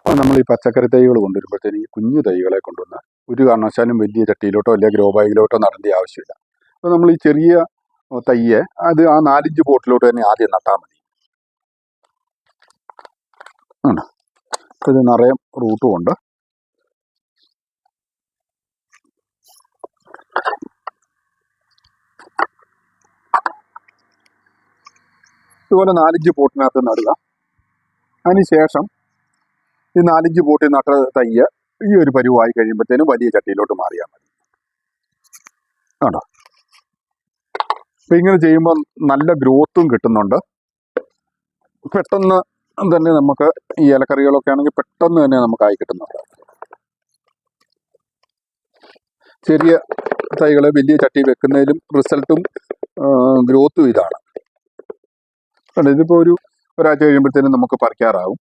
അപ്പോൾ നമ്മൾ ഈ പച്ചക്കറി തൈകൾ കൊണ്ടുവരുമ്പോഴത്തേന് ഈ കുഞ്ഞു തൈകളെ കൊണ്ടുവന്ന് ഒരു കാരണവശാലും വലിയ ചട്ടിയിലോട്ടോ അല്ലെങ്കിൽ ഗ്രോ ബാഗിലോട്ടോ നടേണ്ട ആവശ്യമില്ല. അപ്പോൾ നമ്മൾ ഈ ചെറിയ തയ്യെ അത് ആ 4-5 പോട്ടിലോട്ട് തന്നെ ആദ്യം നട്ടാൽ മതി. ആണ്. അപ്പോൾ ഇത് നിറയെ റൂട്ടും ഉണ്ട്. ഇതുപോലെ 4-5 പോട്ടിനകത്ത് നടുക. അതിനുശേഷം ഈ 4-5 പോട്ടിൽ നട്ട തയ്യ് ഈ ഒരു പരുവായി കഴിയുമ്പോഴത്തേനും വലിയ ചട്ടിയിലോട്ട് മാറിയാൽ മതി. ആണോ? അപ്പം ഇങ്ങനെ ചെയ്യുമ്പോൾ നല്ല ഗ്രോത്തും കിട്ടുന്നുണ്ട്. പെട്ടെന്ന് തന്നെ നമുക്ക് ഈ ഇലക്കറികളൊക്കെ ആണെങ്കിൽ പെട്ടെന്ന് തന്നെ നമുക്കായി കിട്ടുന്നുണ്ട്. ചെറിയ തൈകൾ വലിയ ചട്ടി വെക്കുന്നതിലും റിസൾട്ടും ഗ്രോത്തും ഇതാണ്. ഇതിപ്പോൾ ഒരാഴ്ച കഴിയുമ്പോഴത്തേനും നമുക്ക് പറിക്കാറാവും.